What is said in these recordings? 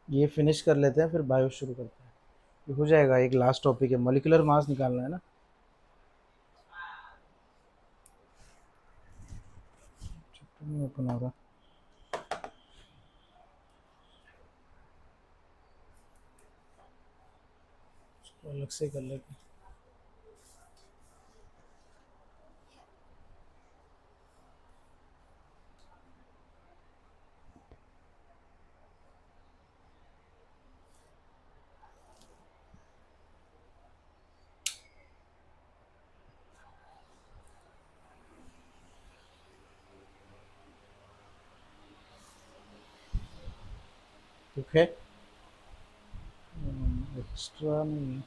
ये फिनिश कर लेते हैं, फिर बायो शुरू करते हैं। ये हो जाएगा, एक लास्ट टॉपिक है, मॉलिक्यूलर मास निकालना है ना। चैप्टर नहीं ओपन हो रहा। इसको अलग से कर लेते हैं। ठीक है, एक्स्ट्रा नहीं है।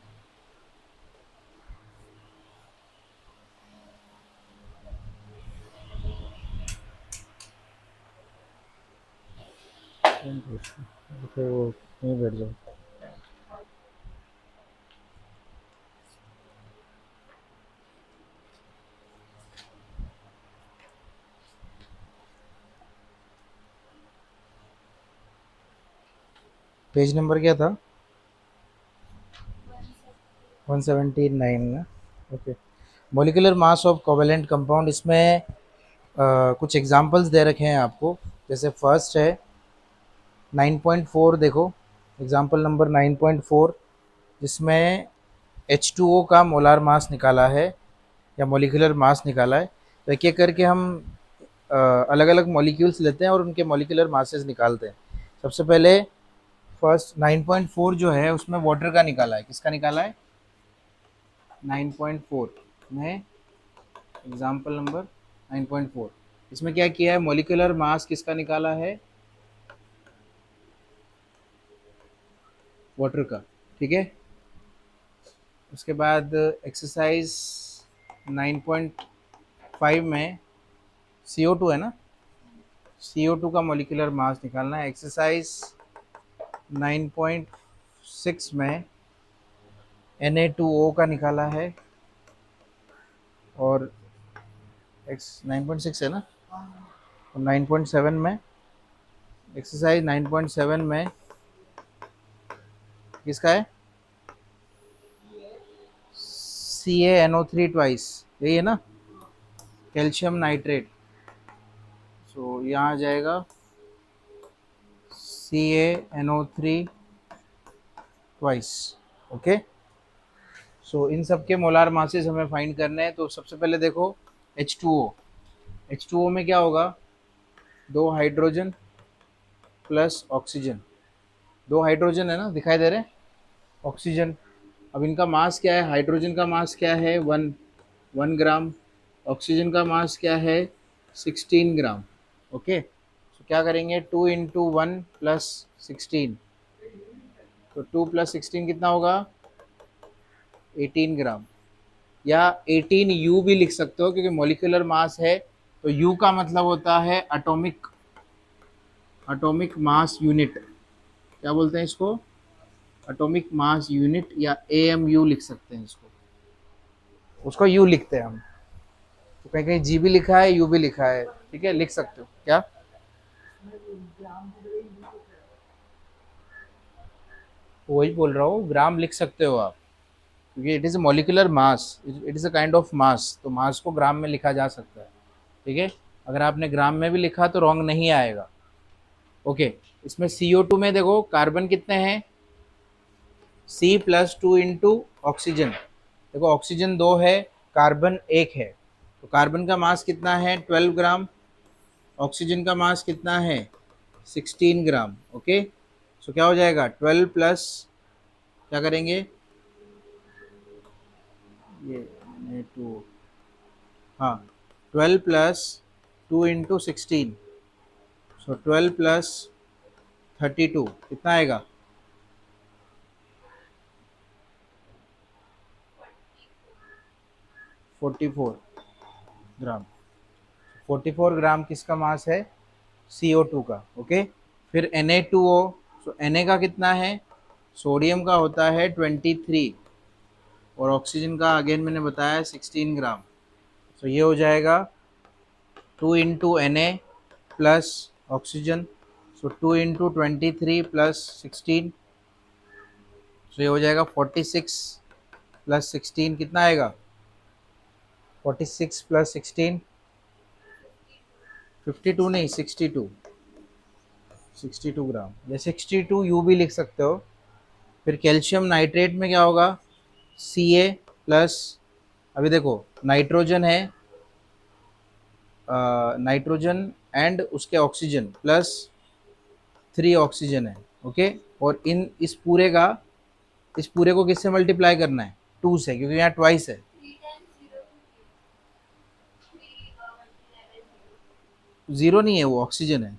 तो वो नहीं बैठ जाओ। पेज नंबर क्या था? 179 ना। Okay. Molecular mass of covalent compound, इसमें कुछ एग्जांपल्स दे रखे हैं आपको। जैसे फर्स्ट है 9.4, देखो एग्जांपल नंबर 9.4, जिसमें H2O का मोलार मास निकाला है या मॉलिक्यूलर मास निकाला है। तो एक एक करके हम अलग अलग मॉलिक्यूल्स लेते हैं और उनके मॉलिक्यूलर मासेस निकालते हैं। सबसे पहले फर्स्ट 9.4 जो है उसमें वाटर का निकाला है। किसका निकाला है? 9.4 में एग्जांपल नंबर 9.4, इसमें क्या किया है? मॉलिक्यूलर मास किसका निकाला है? वाटर का। ठीक है। उसके बाद एक्सरसाइज 9.5 में CO2 है ना, CO2 का मॉलिक्यूलर मास निकालना है। एक्सरसाइज 9.6 में Na2O का निकाला है। और एक्स 9.6 है ना, और 9.7 में, एक्सरसाइज 9.7 में किसका है? CaNO3 ट्वाइस, यही है ना, कैल्शियम नाइट्रेट। सो यहाँ आ जाएगा CaNO3 ट्वाइस। ओके। सो इन सब के मोलार मासेस हमें फाइंड करने हैं। तो सबसे पहले देखो H2O। H2O में क्या होगा? दो हाइड्रोजन प्लस ऑक्सीजन। दो हाइड्रोजन है ना, दिखाई दे रहे हैं, ऑक्सीजन। अब इनका मास क्या है? हाइड्रोजन का मास क्या है? 1 ग्राम। ऑक्सीजन का मास क्या है? 16 ग्राम। ओके। तो क्या करेंगे? 2 × 1 + 16, तो 2 + 16 कितना होगा? 18 ग्राम। या 18U भी लिख सकते हो, क्योंकि मॉलिक्यूलर मास है तो U का मतलब होता है एटॉमिक, एटॉमिक मास यूनिट। क्या बोलते हैं इसको? एटॉमिक मास यूनिट, या AMU लिख सकते हैं इसको। उसको U लिखते हैं हम। तो कहीं कहीं G भी लिखा है, U भी लिखा है। ठीक है, लिख सकते हो क्या? वही बोल रहा हूँ, ग्राम लिख सकते हो आप, क्योंकि it is a molecular mass, it is a kind of mass, तो मास को ग्राम में लिखा जा सकता है। ठीक है। अगर आपने ग्राम में भी लिखा तो रॉन्ग नहीं आएगा। ओके। इसमें CO2 में देखो कार्बन कितने हैं? C+2 oxygen. देखो ऑक्सीजन 2 है, कार्बन 1 है, तो कार्बन का मास कितना है? 12 ग्राम। ऑक्सीजन का मास कितना है? 16 ग्राम। ओके। सो क्या हो जाएगा? 12 प्लस, क्या करेंगे? ये 2, हाँ, 12 + 2 × 16, सो 12 + 32 कितना आएगा? 44 ग्राम। 44 ग्राम किसका मास है? CO2 का। ओके। फिर Na2O, सो Na का कितना है? सोडियम का होता है 23, और ऑक्सीजन का अगेन मैंने बताया 16 ग्राम। तो ये हो जाएगा 2 × Na प्लस ऑक्सीजन, सो 2 इंटू 23 प्लस 16, सो ये हो जाएगा 46 प्लस 16 कितना आएगा? 46 प्लस 16, 52 नहीं 62, 62 ग्राम, या 62 यू भी लिख सकते हो। फिर कैल्शियम नाइट्रेट में क्या होगा? Ca प्लस, अभी देखो नाइट्रोजन है, नाइट्रोजन एंड उसके ऑक्सीजन प्लस 3 ऑक्सीजन है। ओके, और इन इस पूरे को किससे मल्टीप्लाई करना है? 2 से, क्योंकि यहाँ ट्वाइस है। जीरो नहीं है, वो ऑक्सीजन है।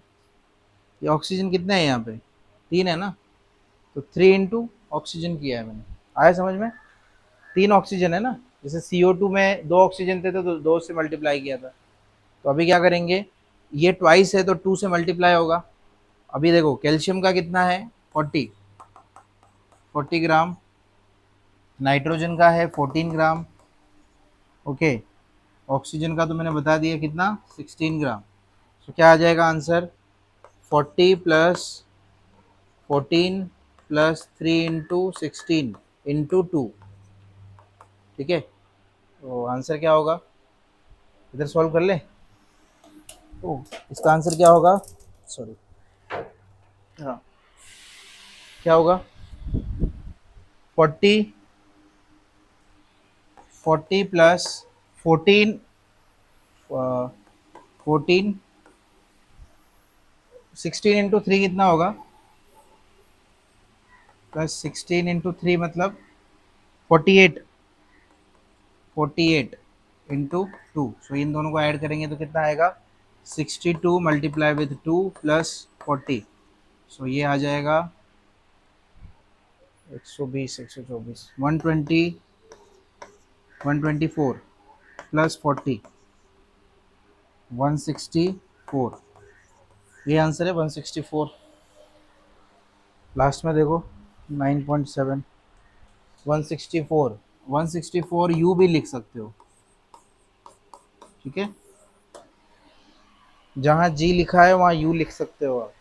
ये ऑक्सीजन कितने हैं यहाँ पे? 3 है ना, तो 3 इंटू ऑक्सीजन किया है मैंने। आया समझ में? 3 ऑक्सीजन है ना, जैसे CO2 में 2 ऑक्सीजन थे तो 2 से मल्टीप्लाई किया था। तो अभी क्या करेंगे, ये ट्वाइस है तो 2 से मल्टीप्लाई होगा। अभी देखो कैल्शियम का कितना है? 40, 40 ग्राम। नाइट्रोजन का है 14 ग्राम। ओके, ऑक्सीजन का तो मैंने बता दिया कितना, 16 ग्राम। तो क्या आ जाएगा answer? 40 plus 14 plus 3 into 16 into 2। ठीक है, तो आंसर क्या होगा? इधर सॉल्व कर ले। ओ, इसका आंसर क्या होगा? सॉरी, हाँ, क्या होगा? 40, 40 प्लस 14, 14, 16 इंटू 3 कितना होगा? प्लस 16 इंटू 3 मतलब 48, 48 इंटू 2। सो इन दोनों को ऐड करेंगे तो कितना आएगा? 62 मल्टीप्लाई विथ 2 प्लस 40। सो ये आ जाएगा 120, 124, 120, 124 प्लस 40, 164। ये आंसर है 164। लास्ट में देखो 9.7, 164, 164 यू भी लिख सकते हो। ठीक है, जहाँ जी लिखा है वहाँ यू लिख सकते हो आप।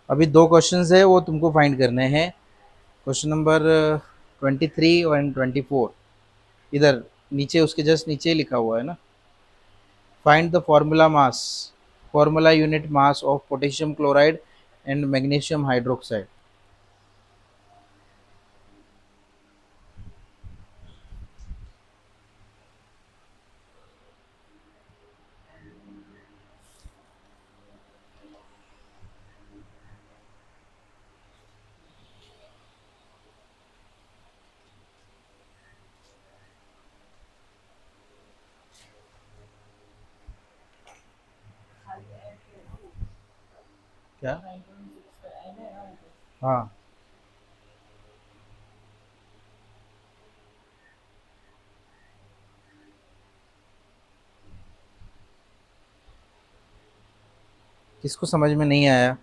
अभी 2 क्वेश्चंस है वो तुमको फाइंड करने हैं। क्वेश्चन नंबर 23 और 24, इधर नीचे उसके जस्ट नीचे ही लिखा हुआ है ना। Find the formula mass, formula unit mass of potassium chloride and magnesium hydroxide. क्या? हाँ, किसको समझ में नहीं आया?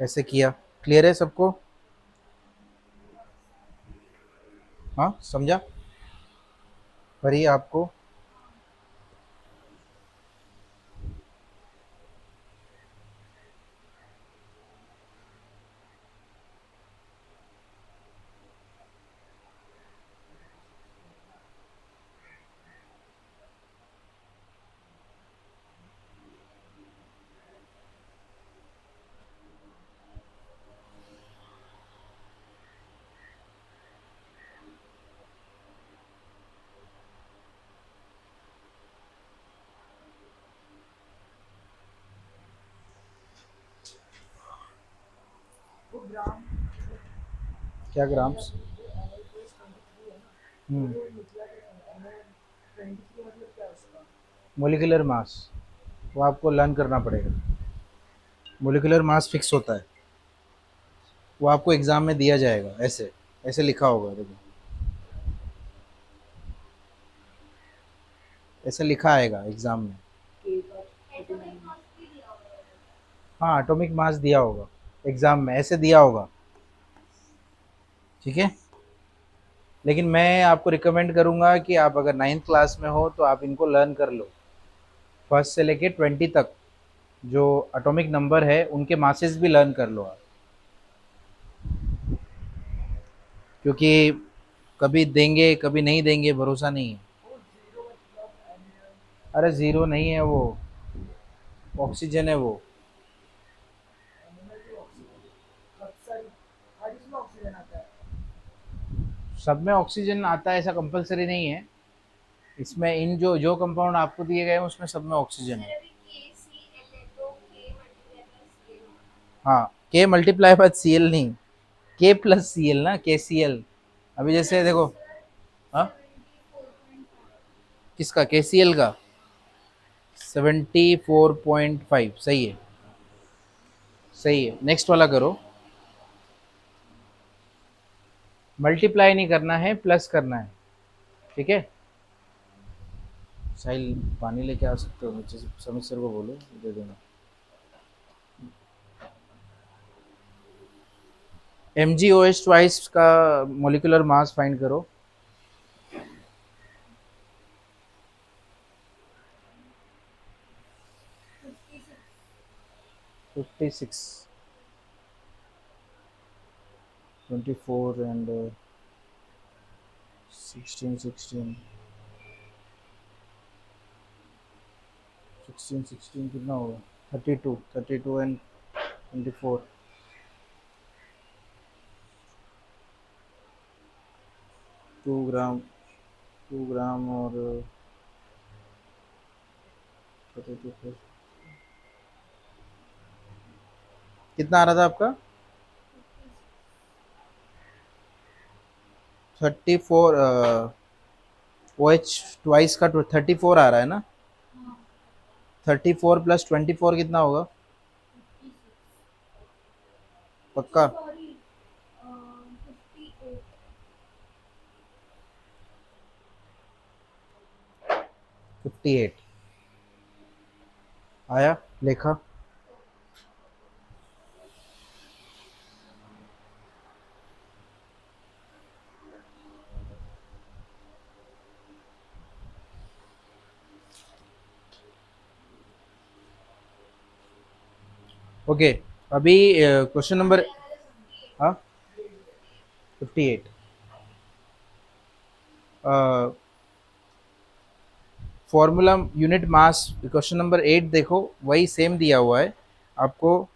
कैसे किया? क्लियर है सबको? हाँ, समझा? भरी आपको? क्या ग्राम्स? मोलिकुलर मास, वो आपको लर्न करना पड़ेगा। मोलिकुलर मास फिक्स होता है। वो आपको एग्ज़ाम में दिया जाएगा, ऐसे ऐसे लिखा होगा, देखो ऐसे लिखा आएगा एग्ज़ाम में। हाँ, एटॉमिक मास दिया होगा एग्ज़ाम में, ऐसे दिया होगा, ठीक है। लेकिन मैं आपको रिकमेंड करूँगा कि आप अगर 9th क्लास में हो तो आप इनको लर्न कर लो, फर्स्ट से लेके 20 तक जो एटॉमिक नंबर है उनके मासेस भी लर्न कर लो आप, क्योंकि कभी देंगे कभी नहीं देंगे, भरोसा नहीं है। अरे ज़ीरो नहीं है वो, ऑक्सीजन है वो। सब में ऑक्सीजन आता है ऐसा कंपलसरी नहीं है, इसमें इन जो जो कंपाउंड आपको दिए गए हैं उसमें सब में ऑक्सीजन है। हाँ, के मल्टीप्लाई बाय सी एल नहीं, के प्लस सी एल ना, के सी एल। अभी जैसे देखो, हाँ, किसका, के सी एल का 74.5, सही है, सही है। नेक्स्ट वाला करो, मल्टीप्लाई नहीं करना है, प्लस करना है, ठीक है। साहिल, पानी लेके आ सकते हो नीचे से, समीर सर को बोलो दे देना। M G O H twice का मोलिकुलर मास फाइंड करो। 56, 24 एंड 16, 16, 16, 16 कितना होगा, 32, 32 एंड 24, 2 ग्राम, 2 ग्राम और 32 कितना आ रहा था आपका, 34, ओ एच ट्वाइस का 34 आ रहा है ना, 34 प्लस 24 कितना होगा, पक्का। 58 आया, लेखा। ओके, अभी क्वेश्चन नंबर, हाँ, 58, फॉर्मूला यूनिट मास, क्वेश्चन नंबर 8 देखो, वही सेम दिया हुआ है आपको,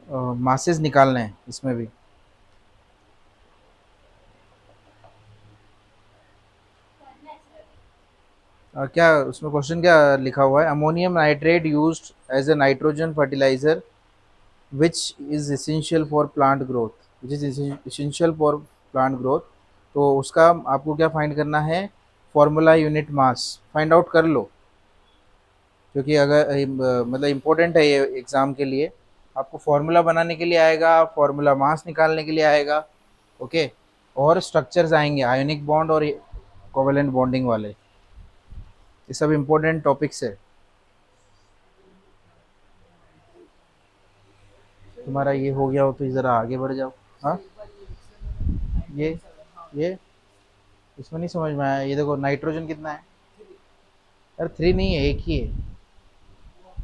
मासेस निकालने हैं इसमें भी। क्या उसमें क्वेश्चन क्या लिखा हुआ है, ammonium nitrate used as a nitrogen fertiliser which is essential for plant growth, which is essential for plant growth. तो उसका आपको क्या फाइंड करना है, formula unit mass find out कर लो, क्योंकि अगर मतलब इम्पोर्टेंट है ये एग्ज़ाम के लिए। आपको फार्मूला बनाने के लिए आएगा, फार्मूला मास निकालने के लिए आएगा, ओके। और स्ट्रक्चर्स आएंगे, आयोनिक बॉन्ड और कोवेलेंट बॉन्डिंग वाले, ये सब इम्पोर्टेंट टॉपिक्स है। तुम्हारा ये हो गया हो तो ज़रा आगे बढ़ जाओ। हाँ, ये इसमें नहीं समझ में आया, ये देखो नाइट्रोजन कितना है, अरे 3 नहीं है, एक ही है,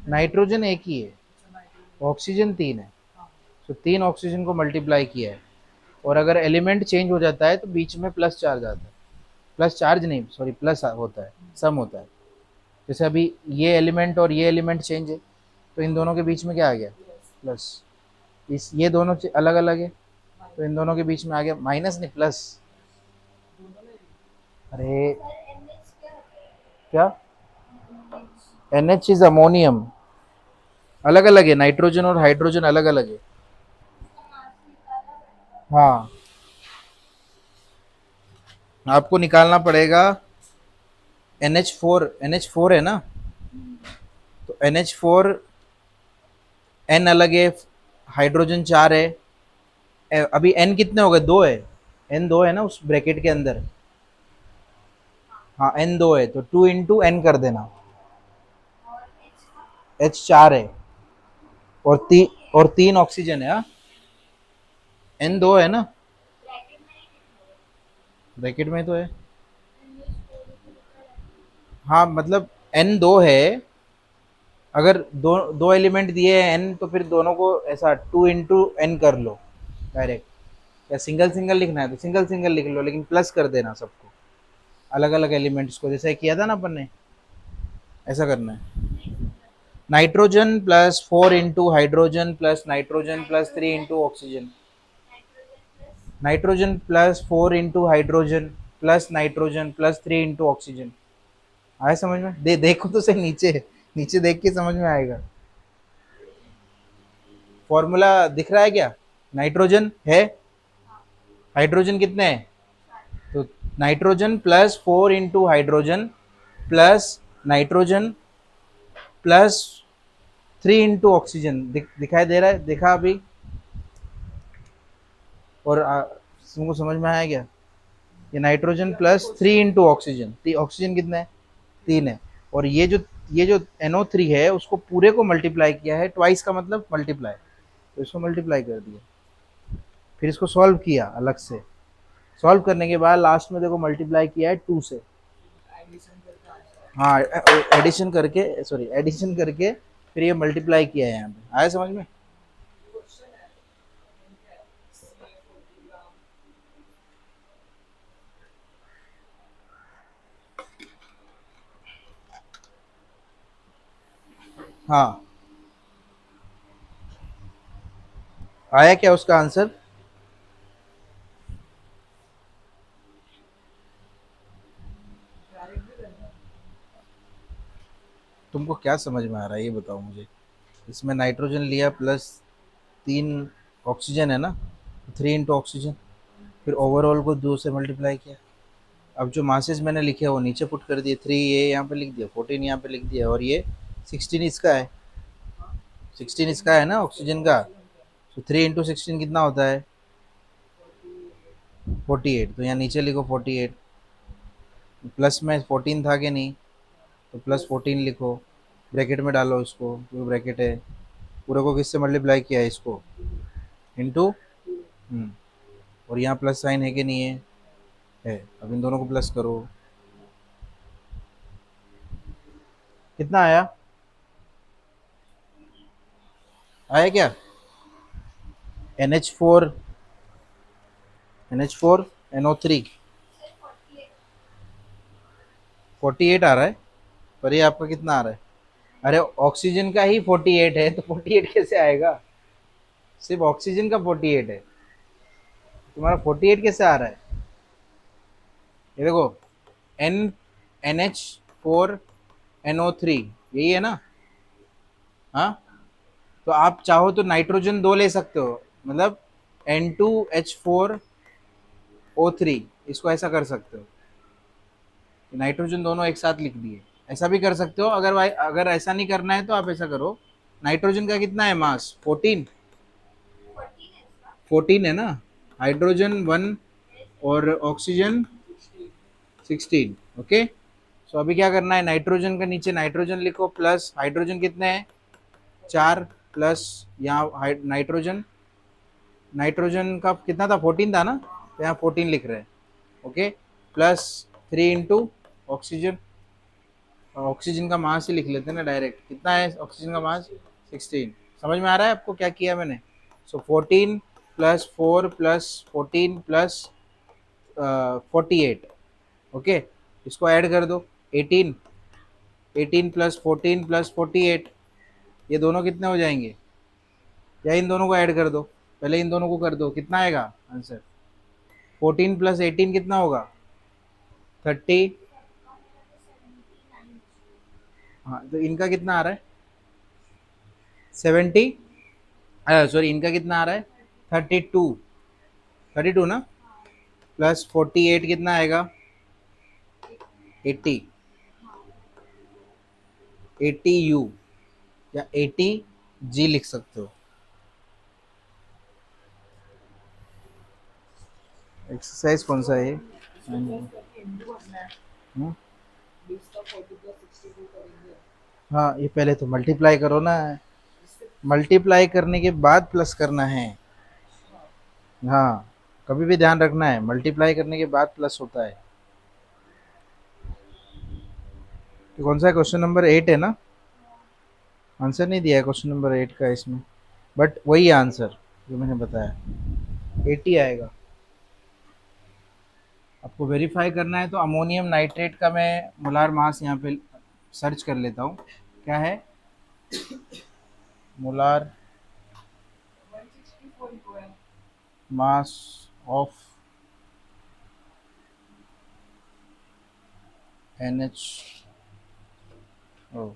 नाइट्रोजन एक ही है, ऑक्सीजन 3 है, तो 3 ऑक्सीजन को मल्टीप्लाई किया है। और अगर एलिमेंट चेंज हो जाता है तो बीच में प्लस चार्ज आता है, प्लस चार्ज नहीं, सॉरी, प्लस होता है, सम होता है। जैसे अभी ये एलिमेंट और ये एलिमेंट चेंज है, तो इन दोनों के बीच में क्या आ गया, प्लस। इस ये दोनों अलग अलग है, तो इन दोनों के बीच में आ गया माइनस, नहीं प्लस। अरे क्या, एन एच इज अमोनियम, अलग अलग है, नाइट्रोजन और हाइड्रोजन अलग अलग है। हाँ, आपको निकालना पड़ेगा, NH4 है ना, तो NH4, N अलग है, हाइड्रोजन 4 है, अभी एन कितने हो गए, दो है, एन दो है ना उस ब्रैकेट के अंदर। हाँ एन दो है तो टू इंटू एन कर देना। एच चार है और तीन ऑक्सीजन है। हाँ एन दो है ना, ब्रैकेट में तो है। हाँ मतलब एन दो है, अगर दो दो एलिमेंट दिए हैं एन तो फिर दोनों को ऐसा टू इंटू एन कर लो डायरेक्ट। या सिंगल सिंगल लिखना है तो सिंगल सिंगल लिख लो, लेकिन प्लस कर देना सबको, अलग अलग एलिमेंट्स को, जैसे किया था ना अपन ने, ऐसा करना है। Nitrogen plus four into hydrogen plus nitrogen plus three into oxygen. Nitrogen plus four into hydrogen plus nitrogen plus three into oxygen. आया समझ में? देखो तो सही नीचे, नीचे देख के समझ में आएगा। फॉर्मूला दिख रहा है क्या? नाइट्रोजन है, हाइड्रोजन कितने हैं, तो nitrogen plus four into hydrogen plus nitrogen plus three into oxygen. दिखाई दे रहा है, देखा अभी? और तुमको समझ में आया क्या? ये nitrogen plus three into oxygen, oxygen कितना है, तीन है। और ये जो NO3 है उसको पूरे को मल्टीप्लाई किया है, ट्वाइस का मतलब मल्टीप्लाई, तो इसको मल्टीप्लाई कर दिया, फिर इसको सॉल्व किया अलग से। सॉल्व करने के बाद लास्ट में देखो मल्टीप्लाई किया है टू से। हाँ एडिशन करके, सॉरी एडिशन करके फिर ये मल्टीप्लाई किया है यहाँ पे। आया समझ में? हाँ आया क्या उसका आंसर? तुमको क्या समझ में आ रहा है ये बताओ मुझे। इसमें नाइट्रोजन लिया प्लस तीन ऑक्सीजन है ना, थ्री इंटू ऑक्सीजन, फिर ओवरऑल को दो से मल्टीप्लाई किया। अब जो मासेस मैंने लिखे वो नीचे पुट कर दिए, थ्री ये यहाँ पे लिख दिया, 14 यहाँ पे लिख दिया, और ये 16 इसका है, 16 इसका है ना ऑक्सीजन का। तो थ्री इंटू सिक्सटीन कितना होता है, 48, तो यहाँ नीचे लिखो 48। प्लस में 14 था कि नहीं, तो प्लस 14 लिखो, ब्रैकेट में डालो इसको, जो ब्रैकेट है पूरे को किससे मल्टीप्लाई किया है, इसको इंटू। और यहाँ प्लस साइन है कि नहीं है। अब इन दोनों को प्लस करो, कितना आया? आया क्या? NH4, NH4 NO3 48 आ रहा है। पर ये आपका कितना आ रहा है? अरे ऑक्सीजन का ही 48 है तो 48 कैसे आएगा? सिर्फ ऑक्सीजन का 48 है, तुम्हारा 48 कैसे आ रहा है? ये देखो, एन NH4 NO3 यही है ना? हाँ, तो आप चाहो तो नाइट्रोजन दो ले सकते हो, मतलब N2H4O3, इसको ऐसा कर सकते हो, नाइट्रोजन दोनों एक साथ लिख दिए। ऐसा भी कर सकते हो, अगर ऐसा नहीं करना है तो आप ऐसा करो। नाइट्रोजन का कितना है मास, 14, 14 है ना, हाइड्रोजन वन और ऑक्सीजन 16। ओके, सो अभी क्या करना है, नाइट्रोजन का नीचे नाइट्रोजन लिखो, प्लस हाइड्रोजन कितने हैं, चार, प्लस यहाँ नाइट्रोजन, नाइट्रोजन का कितना था, 14 था ना, तो यहाँ 14 लिख रहे हैं। Okay, plus three into oxygen, oxygen का मास ही लिख लेते हैं ना डायरेक्ट, कितना है ऑक्सीजन का मास, 16। समझ में आ रहा है आपको क्या किया मैंने? सो 14 प्लस 4 प्लस 14 प्लस 48। ओके, इसको ऐड कर दो, 18, 18 प्लस 14 प्लस 48, ये दोनों कितने हो जाएंगे, या इन दोनों को ऐड कर दो, पहले इन दोनों को कर दो, कितना आएगा आंसर, 14 प्लस 18 कितना होगा, 30। हाँ तो इनका कितना आ रहा है, 70, सॉरी इनका कितना आ रहा है, 32, 32 ना, प्लस 48 कितना आएगा, 80, 80U या 80G लिख सकते हो। एक्सरसाइज कौन सा है ये? हम्म, हाँ ये पहले तो मल्टीप्लाई करो ना। मल्टीप्लाई करने के बाद प्लस करना है। हाँ, कभी भी ध्यान रखना है, मल्टीप्लाई करने के बाद प्लस होता है। तो कौन सा है? क्वेश्चन नंबर 8 है ना? आंसर नहीं दिया है क्वेश्चन नंबर 8 का इसमें, बट वही है आंसर जो मैंने बताया, 80 आएगा। आपको वेरीफाई करना है तो अमोनियम नाइट्रेट का मैं मोलार मास यहाँ पे सर्च कर लेता हूँ। क्या है? Molar mass of NH। ओ,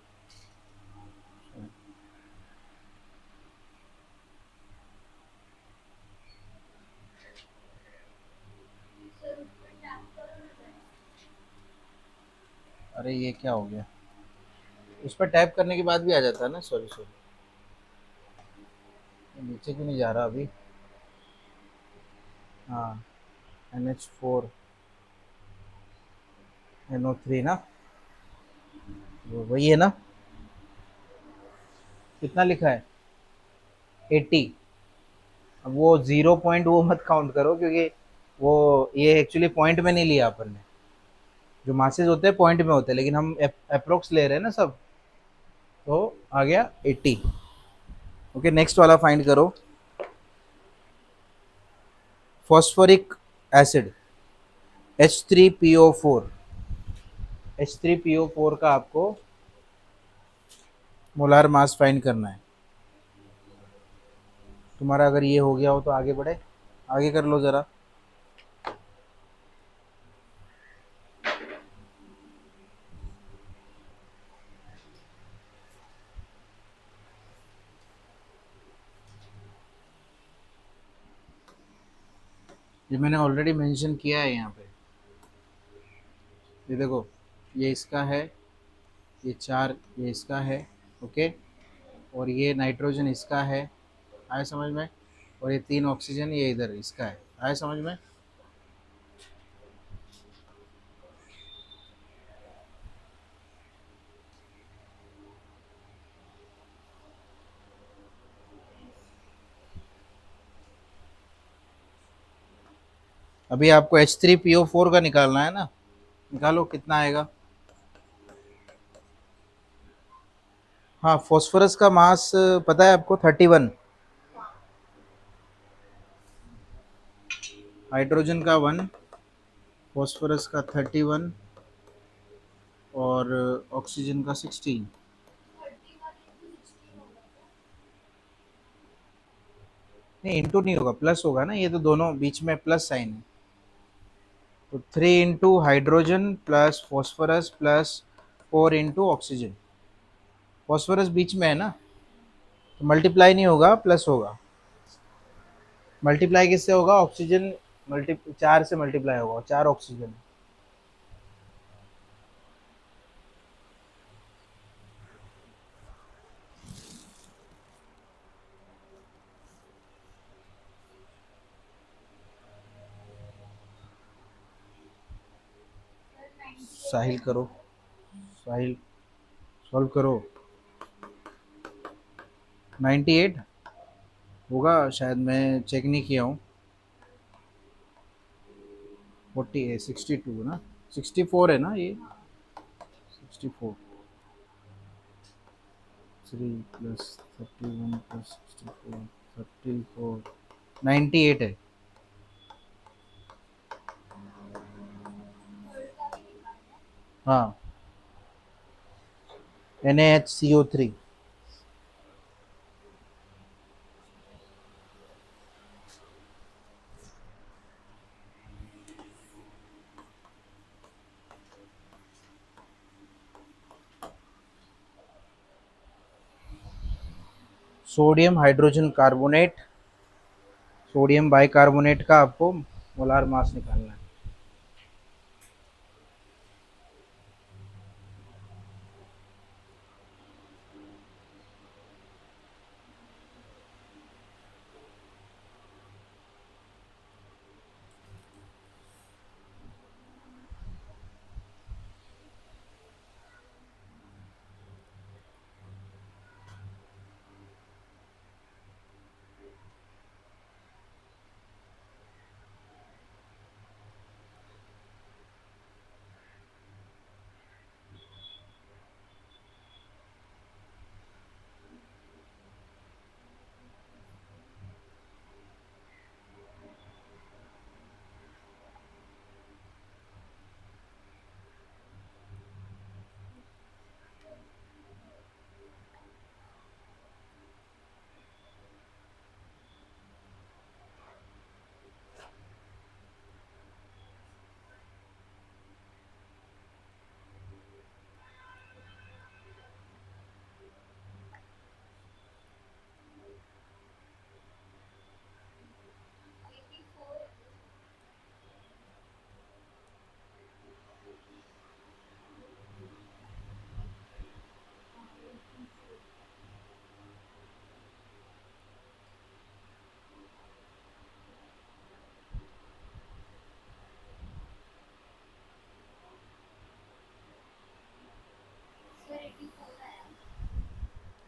अरे ये क्या हो गया? उस पर टैप करने के बाद भी आ जाता है ना? सॉरी सॉरी, नीचे क्यों नहीं जा रहा अभी? हाँ, NH4NO3 ना, वही है ना? कितना लिखा है? 80। अब वो 0 पॉइंट वो मत काउंट करो, क्योंकि वो ये एक्चुअली पॉइंट में नहीं लिया अपन ने। जो मासेस होते हैं पॉइंट में होते हैं, लेकिन हम अप्रोक्स ले रहे हैं ना सब, तो आ गया 80। ओके, नेक्स्ट वाला फाइंड करो। Phosphoric acid H3PO4। H3PO4 का आपको मोलार मास फाइंड करना है। तुम्हारा अगर ये हो गया हो तो आगे बढ़े, आगे कर लो ज़रा। ये मैंने ऑलरेडी मेंशन किया है यहाँ पे। ये देखो, ये इसका है, ये चार ये इसका है। ओके, और ये नाइट्रोजन इसका है। आए समझ में? और ये 3 ऑक्सीजन ये इधर इसका है। आए समझ में? अभी आपको H3PO4 का निकालना है ना? निकालो, कितना आएगा? हाँ, फॉस्फोरस का मास पता है आपको? 31। हाइड्रोजन का 1, फॉस्फोरस का 31, और ऑक्सीजन का 16। नहीं, इंटू नहीं होगा, प्लस होगा ना, ये तो दोनों बीच में प्लस साइन है। तो 3 into hydrogen plus phosphorus plus 4 into oxygen. Phosphorus बीच में है ना, तो मल्टीप्लाई नहीं होगा, प्लस होगा। मल्टीप्लाई किससे होगा? ऑक्सीजन मल्टी 4 से मल्टीप्लाई होगा, 4 ऑक्सीजन। साहिल करो, साहिल सॉल्व करो। 98 होगा शायद, मैं चेक नहीं किया हूँ। 62 ना, 64 है ना ये? 64, 3 + 31 + 64, 34, 98 है। हाँ, NaHCO3। Sodium hydrogen carbonate, sodium bicarbonate का आपको मोलार मास निकालना है।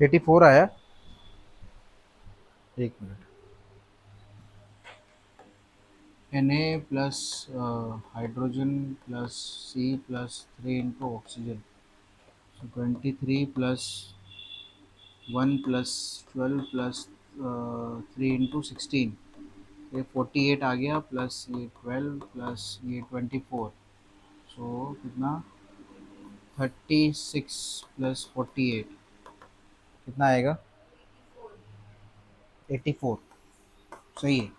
84 आया। एक minute. Na plus hydrogen plus C plus 3 into oxygen, so 23 plus 1 plus 12 plus 3 into 16, ये 48 आ गया, प्लस ये 12 प्लस ये 24, सो कितना 36 प्लस 48 कितना आएगा? 84। सही है।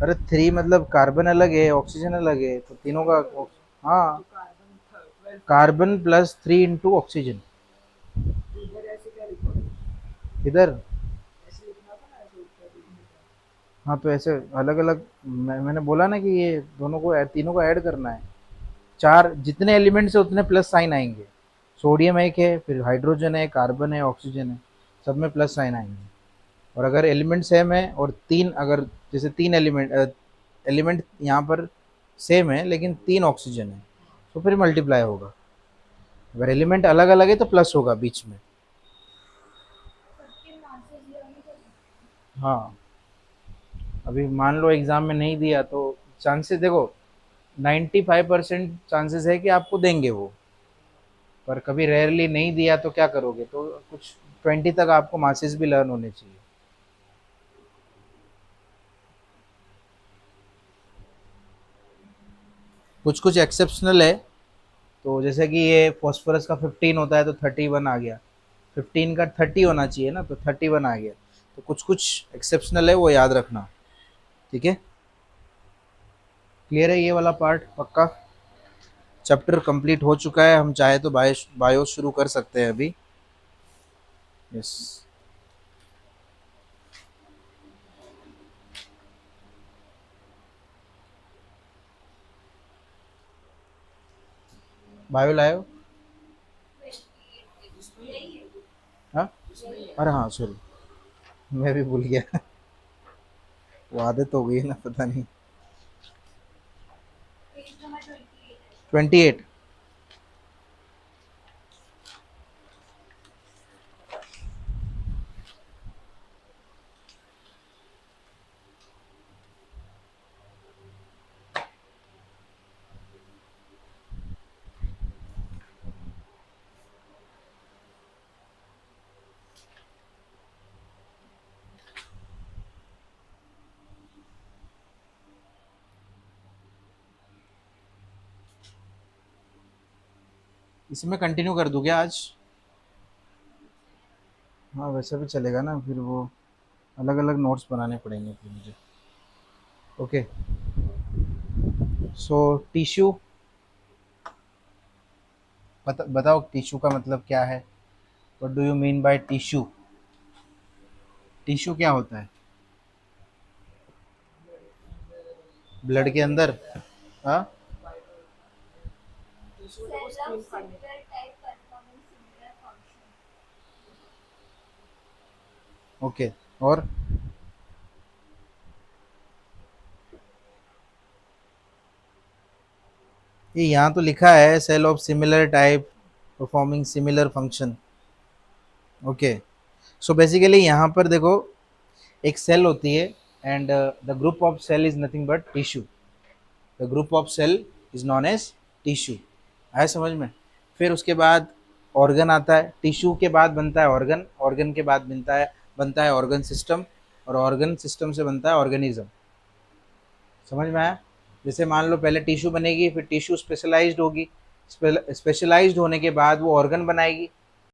अरे थ्री मतलब कार्बन अलग है ऑक्सीजन अलग है, तो तीनों का हाँ, कार्बन प्लस 3 इंटू ऑक्सीजन। इधर हाँ, तो ऐसे अलग अलग मैंने बोला ना कि ये दोनों को तीनों को ऐड करना है। चार जितने एलिमेंट्स है उतने प्लस साइन आएंगे। सोडियम एक है, फिर हाइड्रोजन है, कार्बन है, ऑक्सीजन है, सब में प्लस साइन आएंगे। और अगर एलिमेंट सेम है और तीन अगर जैसे तीन एलिमेंट यहाँ पर सेम है लेकिन तीन ऑक्सीजन है, तो फिर मल्टीप्लाई होगा। अगर एलिमेंट अलग अलग है तो प्लस होगा बीच में। हाँ, अभी मान लो एग्जाम में नहीं दिया तो चांसेस देखो 95% चांसेस है कि आपको देंगे वो, पर कभी रेयरली नहीं दिया तो क्या करोगे? तो कुछ 20 तक आपको मार्क्सेस भी लर्न होने चाहिए। कुछ कुछ एक्सेप्शनल है, तो जैसे कि ये फॉस्फोरस का 15 होता है तो 31 आ गया, 15 का 30 होना चाहिए ना, तो 31 आ गया। तो कुछ कुछ एक्सेप्शनल है, वो याद रखना। ठीक है, क्लियर है ये वाला पार्ट पक्का? चैप्टर कंप्लीट हो चुका है, हम चाहे तो बायो शुरू कर सकते हैं अभी। यस, बायो लायो। हाँ, अरे हाँ सॉरी, मैं भी भूल गया। वो आदत हो गई है ना, पता नहीं। 28। इसमें कंटिन्यू कर दूँ क्या आज? हाँ वैसे भी चलेगा ना, फिर वो अलग अलग नोट्स बनाने पड़ेंगे फिर मुझे। ओके, सो टिश्यू, बताओ टिश्यू का मतलब क्या है? What do you mean by tissue? Tissue क्या होता है? ब्लड के अंदर? हाँ, ओके। और ये यहाँ तो लिखा है cell of similar type performing similar function. Okay, so basically यहाँ पर देखो, एक सेल होती है and the group of cell is nothing but tissue. The group of cell is known as tissue. आया समझ में? फिर उसके बाद ऑर्गन आता है, टिश्यू के बाद बनता है ऑर्गन, ऑर्गन के बाद बनता है ऑर्गन सिस्टम, और ऑर्गन सिस्टम से बनता है ऑर्गेनिज्म। समझ में आया? जैसे मान लो पहले टिश्यू बनेगी, फिर टिश्यू स्पेशलाइज्ड होगी, स्पेशलाइज्ड होने के बाद वो ऑर्गन बनाएगी,